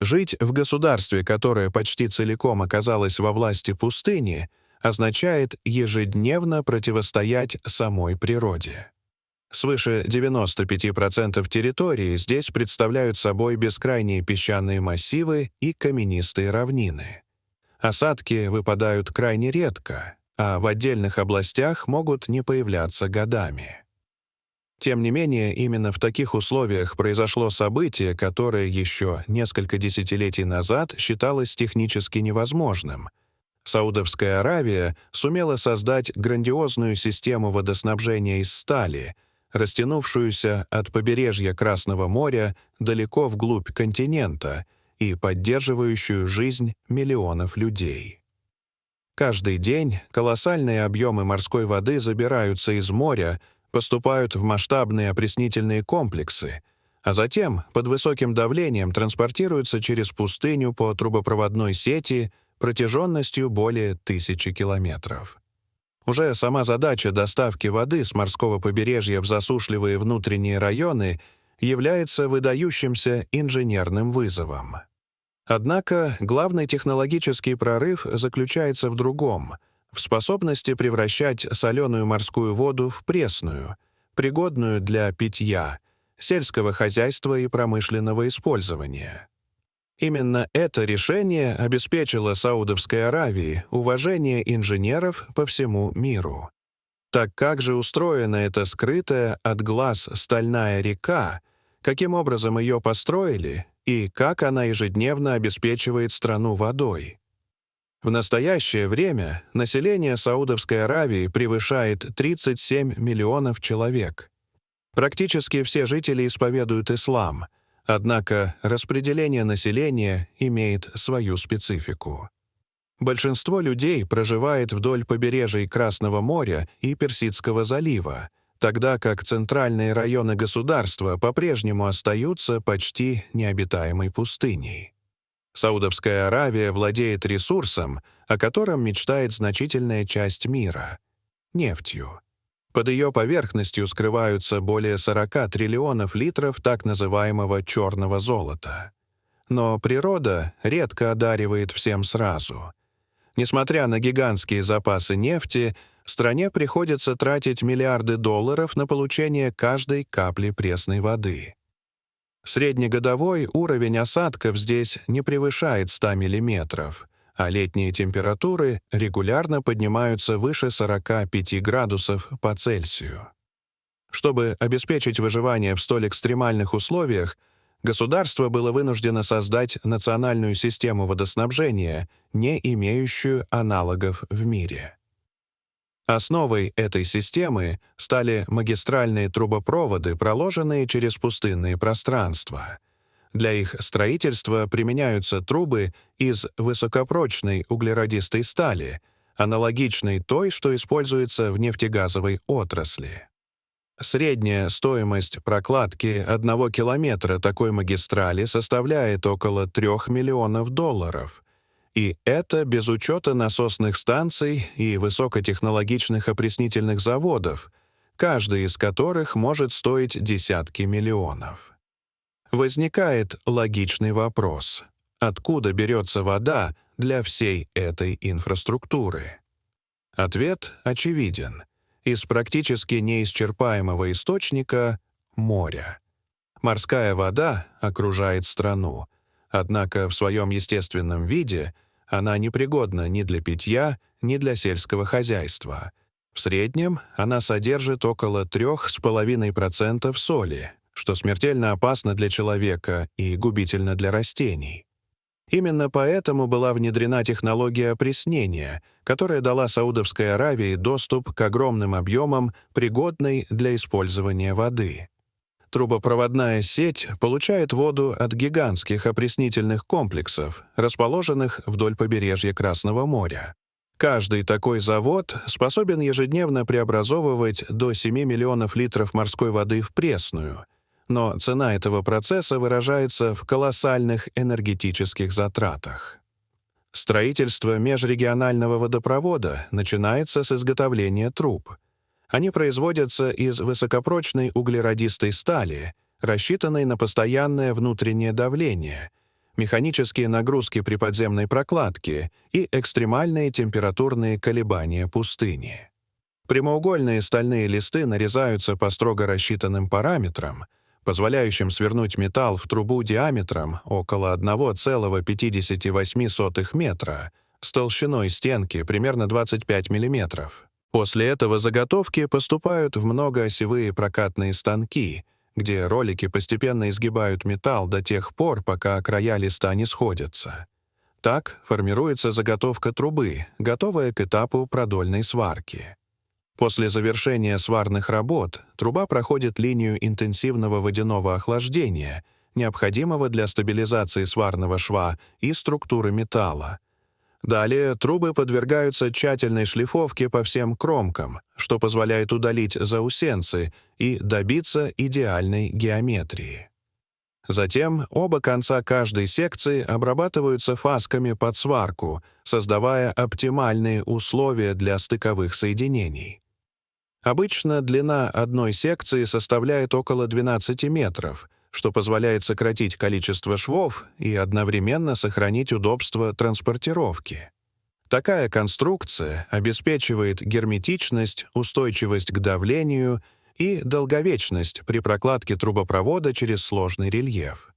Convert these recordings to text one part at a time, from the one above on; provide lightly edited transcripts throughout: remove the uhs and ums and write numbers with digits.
Жить в государстве, которое почти целиком оказалось во власти пустыни, означает ежедневно противостоять самой природе. Свыше 95% территории здесь представляют собой бескрайние песчаные массивы и каменистые равнины. Осадки выпадают крайне редко, а в отдельных областях могут не появляться годами. Тем не менее, именно в таких условиях произошло событие, которое еще несколько десятилетий назад считалось технически невозможным. Саудовская Аравия сумела создать грандиозную систему водоснабжения из стали, растянувшуюся от побережья Красного моря далеко вглубь континента и поддерживающую жизнь миллионов людей. Каждый день колоссальные объемы морской воды забираются из моря, поступают в масштабные опреснительные комплексы, а затем под высоким давлением транспортируются через пустыню по трубопроводной сети протяженностью более 1000 километров. Уже сама задача доставки воды с морского побережья в засушливые внутренние районы является выдающимся инженерным вызовом. Однако главный технологический прорыв заключается в другом — в способности превращать соленую морскую воду в пресную, пригодную для питья, сельского хозяйства и промышленного использования. Именно это решение обеспечило Саудовской Аравии уважение инженеров по всему миру. Так как же устроена эта скрытая от глаз стальная река, каким образом ее построили и как она ежедневно обеспечивает страну водой? В настоящее время население Саудовской Аравии превышает 37 миллионов человек. Практически все жители исповедуют ислам, однако распределение населения имеет свою специфику. Большинство людей проживает вдоль побережий Красного моря и Персидского залива, тогда как центральные районы государства по-прежнему остаются почти необитаемой пустыней. Саудовская Аравия владеет ресурсом, о котором мечтает значительная часть мира — нефтью. Под ее поверхностью скрываются более 40 триллионов литров так называемого черного золота. Но природа редко одаривает всем сразу. Несмотря на гигантские запасы нефти, стране приходится тратить миллиарды долларов на получение каждой капли пресной воды. Среднегодовой уровень осадков здесь не превышает 100 мм, а летние температуры регулярно поднимаются выше 45 градусов по Цельсию. Чтобы обеспечить выживание в столь экстремальных условиях, государство было вынуждено создать национальную систему водоснабжения, не имеющую аналогов в мире. Основой этой системы стали магистральные трубопроводы, проложенные через пустынные пространства. Для их строительства применяются трубы из высокопрочной углеродистой стали, аналогичной той, что используется в нефтегазовой отрасли. Средняя стоимость прокладки 1 километра такой магистрали составляет около $3 миллионов. И это без учета насосных станций и высокотехнологичных опреснительных заводов, каждый из которых может стоить десятки миллионов. Возникает логичный вопрос: откуда берется вода для всей этой инфраструктуры? Ответ очевиден: из практически неисчерпаемого источника — моря. Морская вода окружает страну, однако в своем естественном виде она непригодна ни для питья, ни для сельского хозяйства. В среднем она содержит около 3,5% соли, что смертельно опасно для человека и губительно для растений. Именно поэтому была внедрена технология опреснения, которая дала Саудовской Аравии доступ к огромным объемам пригодной для использования воды. Трубопроводная сеть получает воду от гигантских опреснительных комплексов, расположенных вдоль побережья Красного моря. Каждый такой завод способен ежедневно преобразовывать до 7 миллионов литров морской воды в пресную, но цена этого процесса выражается в колоссальных энергетических затратах. Строительство межрегионального водопровода начинается с изготовления труб. Они производятся из высокопрочной углеродистой стали, рассчитанной на постоянное внутреннее давление, механические нагрузки при подземной прокладке и экстремальные температурные колебания пустыни. Прямоугольные стальные листы нарезаются по строго рассчитанным параметрам, позволяющим свернуть металл в трубу диаметром около 1,58 метра с толщиной стенки примерно 25 мм. После этого заготовки поступают в многоосевые прокатные станки, где ролики постепенно изгибают металл до тех пор, пока края листа не сходятся. Так формируется заготовка трубы, готовая к этапу продольной сварки. После завершения сварных работ труба проходит линию интенсивного водяного охлаждения, необходимого для стабилизации сварного шва и структуры металла. Далее трубы подвергаются тщательной шлифовке по всем кромкам, что позволяет удалить заусенцы и добиться идеальной геометрии. Затем оба конца каждой секции обрабатываются фасками под сварку, создавая оптимальные условия для стыковых соединений. Обычно длина одной секции составляет около 12 метров, что позволяет сократить количество швов и одновременно сохранить удобство транспортировки. Такая конструкция обеспечивает герметичность, устойчивость к давлению и долговечность при прокладке трубопровода через сложный рельеф.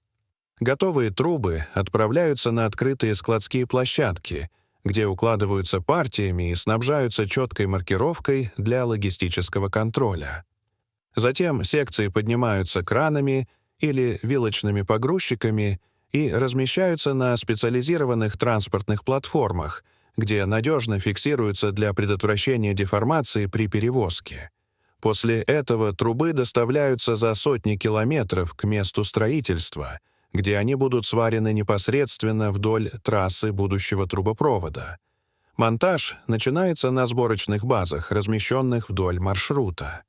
Готовые трубы отправляются на открытые складские площадки, где укладываются партиями и снабжаются четкой маркировкой для логистического контроля. Затем секции поднимаются кранами или вилочными погрузчиками и размещаются на специализированных транспортных платформах, где надежно фиксируются для предотвращения деформации при перевозке. После этого трубы доставляются за сотни километров к месту строительства, где они будут сварены непосредственно вдоль трассы будущего трубопровода. Монтаж начинается на сборочных базах, размещенных вдоль маршрута.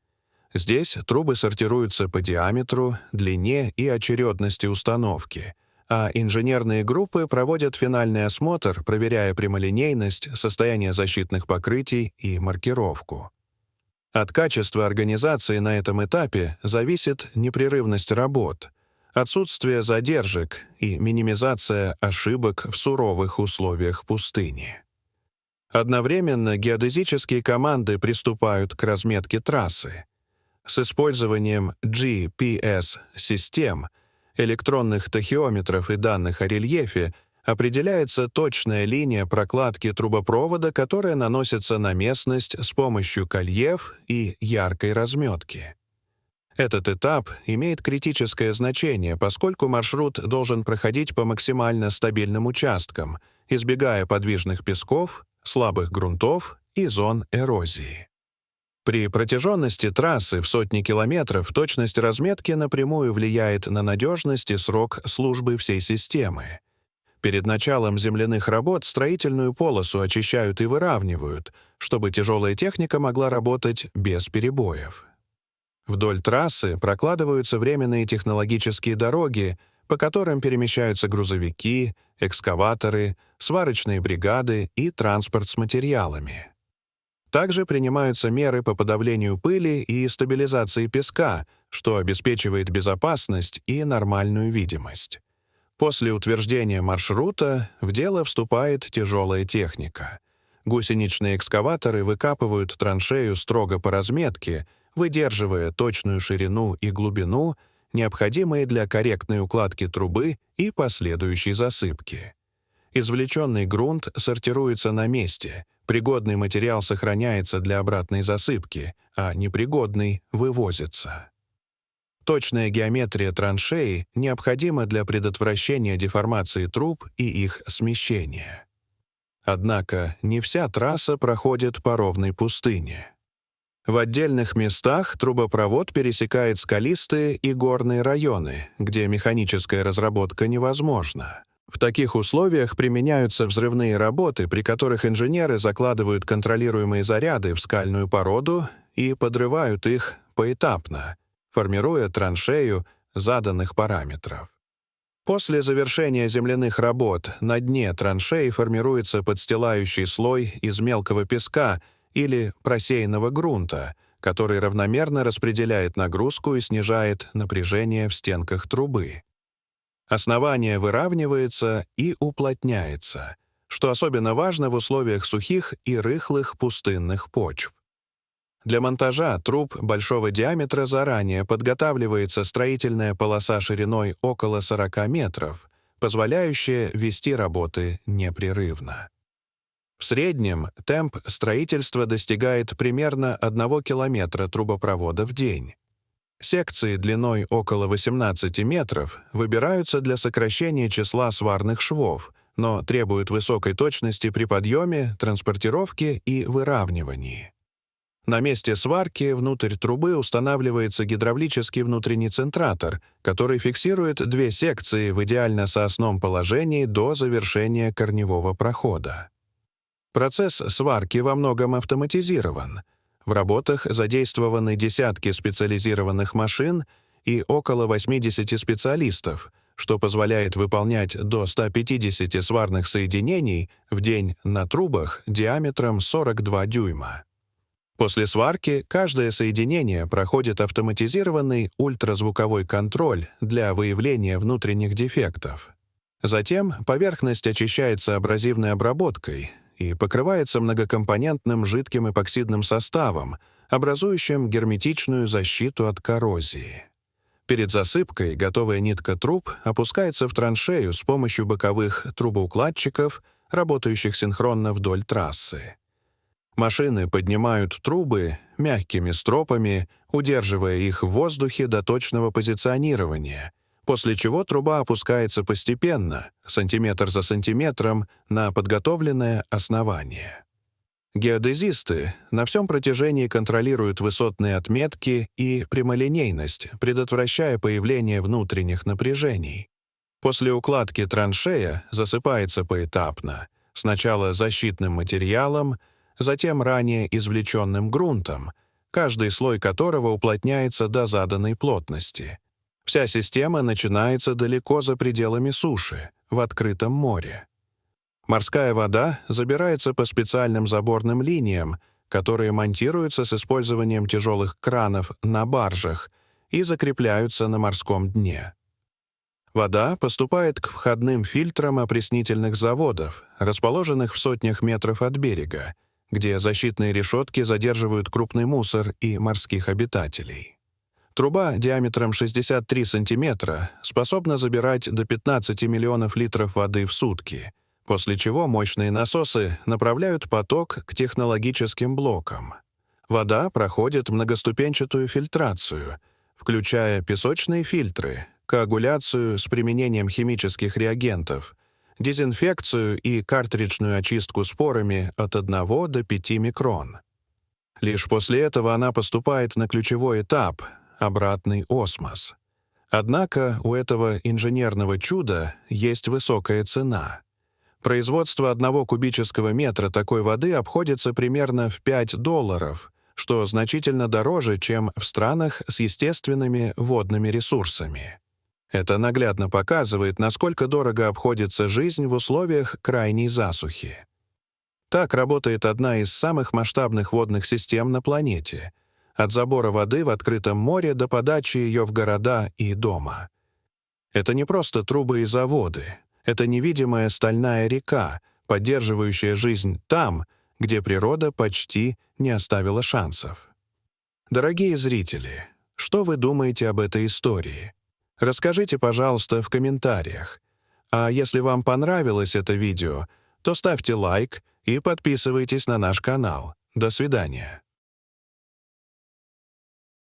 Здесь трубы сортируются по диаметру, длине и очередности установки, а инженерные группы проводят финальный осмотр, проверяя прямолинейность, состояние защитных покрытий и маркировку. От качества организации на этом этапе зависит непрерывность работ, отсутствие задержек и минимизация ошибок в суровых условиях пустыни. Одновременно геодезические команды приступают к разметке трассы. С использованием GPS-систем, электронных тахеометров и данных о рельефе определяется точная линия прокладки трубопровода, которая наносится на местность с помощью кольев и яркой разметки. Этот этап имеет критическое значение, поскольку маршрут должен проходить по максимально стабильным участкам, избегая подвижных песков, слабых грунтов и зон эрозии. При протяженности трассы в сотни километров точность разметки напрямую влияет на надежность и срок службы всей системы. Перед началом земляных работ строительную полосу очищают и выравнивают, чтобы тяжелая техника могла работать без перебоев. Вдоль трассы прокладываются временные технологические дороги, по которым перемещаются грузовики, экскаваторы, сварочные бригады и транспорт с материалами. Также принимаются меры по подавлению пыли и стабилизации песка, что обеспечивает безопасность и нормальную видимость. После утверждения маршрута в дело вступает тяжелая техника. Гусеничные экскаваторы выкапывают траншею строго по разметке, выдерживая точную ширину и глубину, необходимые для корректной укладки трубы и последующей засыпки. Извлеченный грунт сортируется на месте, пригодный материал сохраняется для обратной засыпки, а непригодный вывозится. Точная геометрия траншеи необходима для предотвращения деформации труб и их смещения. Однако не вся трасса проходит по ровной пустыне. В отдельных местах трубопровод пересекает скалистые и горные районы, где механическая разработка невозможна. В таких условиях применяются взрывные работы, при которых инженеры закладывают контролируемые заряды в скальную породу и подрывают их поэтапно, формируя траншею заданных параметров. После завершения земляных работ на дне траншеи формируется подстилающий слой из мелкого песка или просеянного грунта, который равномерно распределяет нагрузку и снижает напряжение в стенках трубы. Основание выравнивается и уплотняется, что особенно важно в условиях сухих и рыхлых пустынных почв. Для монтажа труб большого диаметра заранее подготавливается строительная полоса шириной около 40 метров, позволяющая вести работы непрерывно. В среднем темп строительства достигает примерно 1 километра трубопровода в день. Секции длиной около 18 метров выбираются для сокращения числа сварных швов, но требуют высокой точности при подъеме, транспортировке и выравнивании. На месте сварки внутрь трубы устанавливается гидравлический внутренний центратор, который фиксирует 2 секции в идеально соосном положении до завершения корневого прохода. Процесс сварки во многом автоматизирован. В работах задействованы десятки специализированных машин и около 80 специалистов, что позволяет выполнять до 150 сварных соединений в день на трубах диаметром 42 дюйма. После сварки каждое соединение проходит автоматизированный ультразвуковой контроль для выявления внутренних дефектов. Затем поверхность очищается абразивной обработкой и покрывается многокомпонентным жидким эпоксидным составом, образующим герметичную защиту от коррозии. Перед засыпкой готовая нитка труб опускается в траншею с помощью боковых трубоукладчиков, работающих синхронно вдоль трассы. Машины поднимают трубы мягкими стропами, удерживая их в воздухе до точного позиционирования, после чего труба опускается постепенно, сантиметр за сантиметром, на подготовленное основание. Геодезисты на всем протяжении контролируют высотные отметки и прямолинейность, предотвращая появление внутренних напряжений. После укладки траншея засыпается поэтапно, сначала защитным материалом, затем ранее извлеченным грунтом, каждый слой которого уплотняется до заданной плотности. Вся система начинается далеко за пределами суши, в открытом море. Морская вода забирается по специальным заборным линиям, которые монтируются с использованием тяжелых кранов на баржах и закрепляются на морском дне. Вода поступает к входным фильтрам опреснительных заводов, расположенных в сотнях метров от берега, где защитные решетки задерживают крупный мусор и морских обитателей. Труба диаметром 63 сантиметра способна забирать до 15 миллионов литров воды в сутки, после чего мощные насосы направляют поток к технологическим блокам. Вода проходит многоступенчатую фильтрацию, включая песочные фильтры, коагуляцию с применением химических реагентов, дезинфекцию и картриджную очистку спорами от 1 до 5 микрон. Лишь после этого она поступает на ключевой этап — обратный осмос. Однако у этого инженерного чуда есть высокая цена. Производство 1 кубического метра такой воды обходится примерно в $5, что значительно дороже, чем в странах с естественными водными ресурсами. Это наглядно показывает, насколько дорого обходится жизнь в условиях крайней засухи. Так работает одна из самых масштабных водных систем на планете, от забора воды в открытом море до подачи ее в города и дома. Это не просто трубы и заводы, это невидимая стальная река, поддерживающая жизнь там, где природа почти не оставила шансов. Дорогие зрители, что вы думаете об этой истории? Расскажите, пожалуйста, в комментариях. А если вам понравилось это видео, то ставьте лайк и подписывайтесь на наш канал. До свидания.